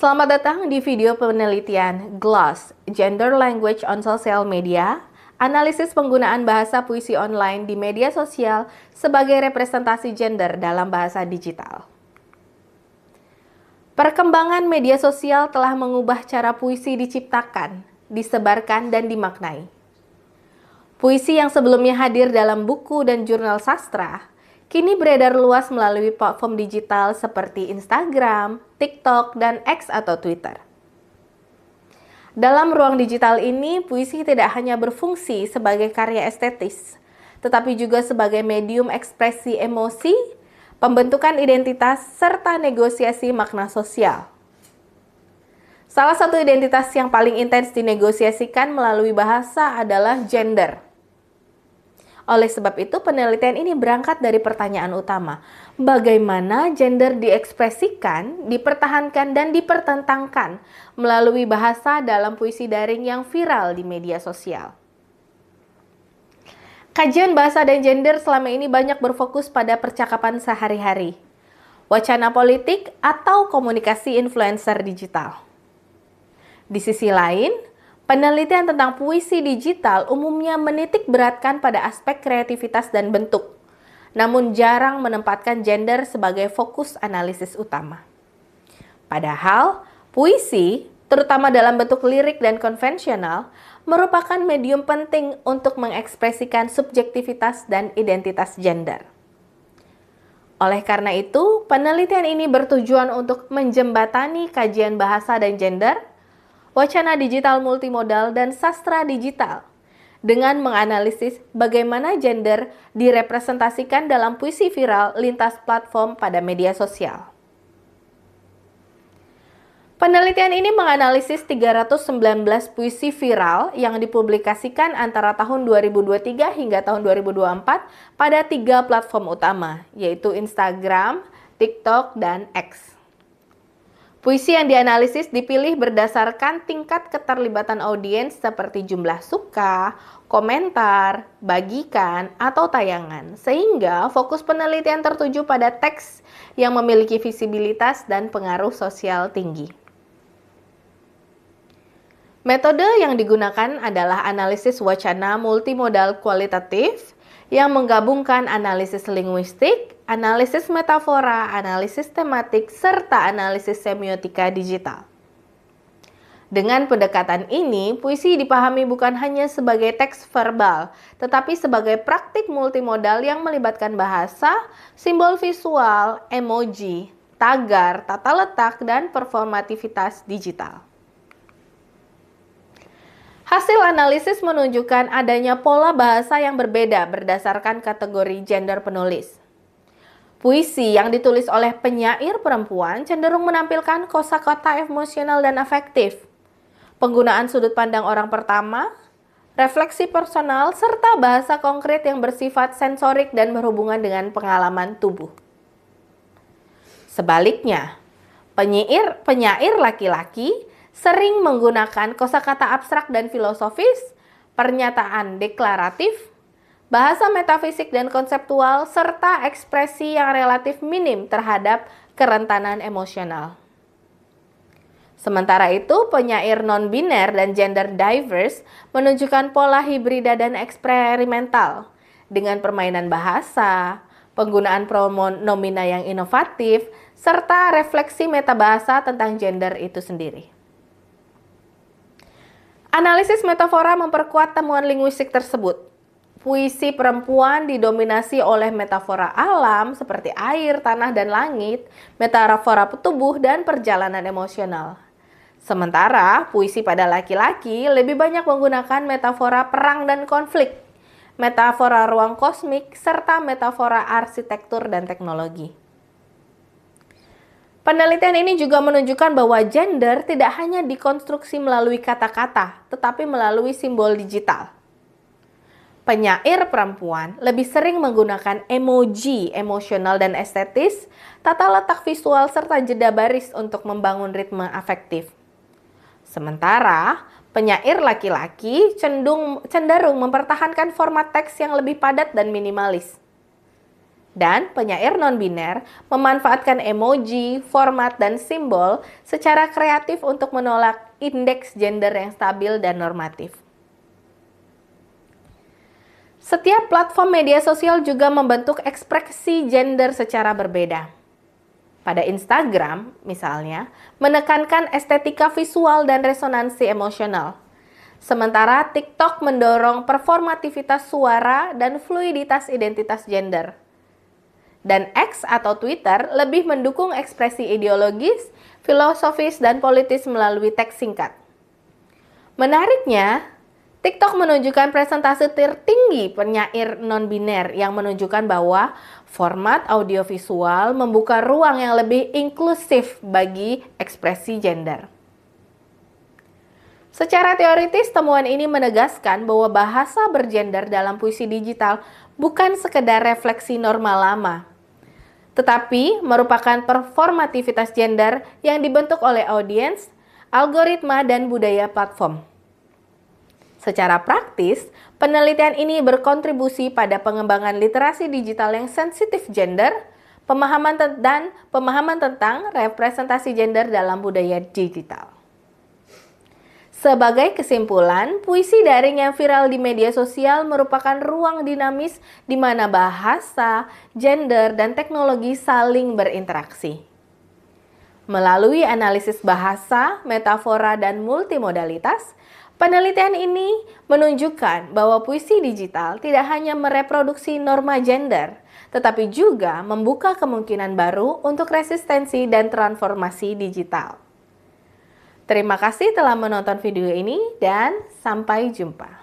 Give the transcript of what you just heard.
Selamat datang di video penelitian GLOS, Gender Language on Social Media, analisis penggunaan bahasa puisi online di media sosial sebagai representasi gender dalam bahasa digital. Perkembangan media sosial telah mengubah cara puisi diciptakan, disebarkan, dan dimaknai. Puisi yang sebelumnya hadir dalam buku dan jurnal sastra, kini beredar luas melalui platform digital seperti Instagram, TikTok, dan X atau Twitter. Dalam ruang digital ini, puisi tidak hanya berfungsi sebagai karya estetis, tetapi juga sebagai medium ekspresi emosi, pembentukan identitas, serta negosiasi makna sosial. Salah satu identitas yang paling intens dinegosiasikan melalui bahasa adalah gender. Oleh sebab itu, penelitian ini berangkat dari pertanyaan utama, bagaimana gender diekspresikan, dipertahankan, dan dipertentangkan melalui bahasa dalam puisi daring yang viral di media sosial. Kajian bahasa dan gender selama ini banyak berfokus pada percakapan sehari-hari, wacana politik, atau komunikasi influencer digital. Di sisi lain, penelitian tentang puisi digital umumnya menitik beratkan pada aspek kreativitas dan bentuk, namun jarang menempatkan gender sebagai fokus analisis utama. Padahal, puisi, terutama dalam bentuk lirik dan konvensional, merupakan medium penting untuk mengekspresikan subjektivitas dan identitas gender. Oleh karena itu, penelitian ini bertujuan untuk menjembatani kajian bahasa dan gender, wacana digital multimodal, dan sastra digital dengan menganalisis bagaimana gender direpresentasikan dalam puisi viral lintas platform pada media sosial. Penelitian ini menganalisis 319 puisi viral yang dipublikasikan antara tahun 2023 hingga tahun 2024 pada 3 platform utama, yaitu Instagram, TikTok, dan X. Puisi yang dianalisis dipilih berdasarkan tingkat keterlibatan audiens seperti jumlah suka, komentar, bagikan, atau tayangan, sehingga fokus penelitian tertuju pada teks yang memiliki visibilitas dan pengaruh sosial tinggi. Metode yang digunakan adalah analisis wacana multimodal kualitatif yang menggabungkan analisis linguistik, analisis metafora, analisis tematik, serta analisis semiotika digital. Dengan pendekatan ini, puisi dipahami bukan hanya sebagai teks verbal, tetapi sebagai praktik multimodal yang melibatkan bahasa, simbol visual, emoji, tagar, tata letak, dan performativitas digital. Hasil analisis menunjukkan adanya pola bahasa yang berbeda berdasarkan kategori gender penulis. Puisi yang ditulis oleh penyair perempuan cenderung menampilkan kosakata emosional dan afektif, penggunaan sudut pandang orang pertama, refleksi personal, serta bahasa konkret yang bersifat sensorik dan berhubungan dengan pengalaman tubuh. Sebaliknya, penyair laki-laki sering menggunakan kosakata abstrak dan filosofis, pernyataan deklaratif, bahasa metafisik dan konseptual, serta ekspresi yang relatif minim terhadap kerentanan emosional. Sementara itu, penyair non-biner dan gender diverse menunjukkan pola hibrida dan eksperimental dengan permainan bahasa, penggunaan pronomina yang inovatif, serta refleksi metabahasa tentang gender itu sendiri. Analisis metafora memperkuat temuan linguistik tersebut. Puisi perempuan didominasi oleh metafora alam seperti air, tanah, dan langit, metafora tubuh, dan perjalanan emosional. Sementara puisi pada laki-laki lebih banyak menggunakan metafora perang dan konflik, metafora ruang kosmik, serta metafora arsitektur dan teknologi. Penelitian ini juga menunjukkan bahwa gender tidak hanya dikonstruksi melalui kata-kata, tetapi melalui simbol digital. Penyair perempuan lebih sering menggunakan emoji emosional dan estetis, tata letak visual, serta jeda baris untuk membangun ritme afektif. Sementara, penyair laki-laki cenderung mempertahankan format teks yang lebih padat dan minimalis. Dan penyair non-biner memanfaatkan emoji, format, dan simbol secara kreatif untuk menolak indeks gender yang stabil dan normatif. Setiap platform media sosial juga membentuk ekspresi gender secara berbeda. Pada Instagram, misalnya, menekankan estetika visual dan resonansi emosional. Sementara TikTok mendorong performativitas suara dan fluiditas identitas gender. Dan X atau Twitter lebih mendukung ekspresi ideologis, filosofis, dan politis melalui teks singkat. Menariknya, TikTok menunjukkan presentase tertinggi penyair non-biner yang menunjukkan bahwa format audiovisual membuka ruang yang lebih inklusif bagi ekspresi gender. Secara teoritis, temuan ini menegaskan bahwa bahasa bergender dalam puisi digital bukan sekedar refleksi norma lama, tetapi merupakan performativitas gender yang dibentuk oleh audiens, algoritma, dan budaya platform. Secara praktis, penelitian ini berkontribusi pada pengembangan literasi digital yang sensitif gender, pemahaman tentang representasi gender dalam budaya digital. Sebagai kesimpulan, puisi daring yang viral di media sosial merupakan ruang dinamis di mana bahasa, gender, dan teknologi saling berinteraksi. Melalui analisis bahasa, metafora, dan multimodalitas, penelitian ini menunjukkan bahwa puisi digital tidak hanya mereproduksi norma gender, tetapi juga membuka kemungkinan baru untuk resistensi dan transformasi digital. Terima kasih telah menonton video ini dan sampai jumpa.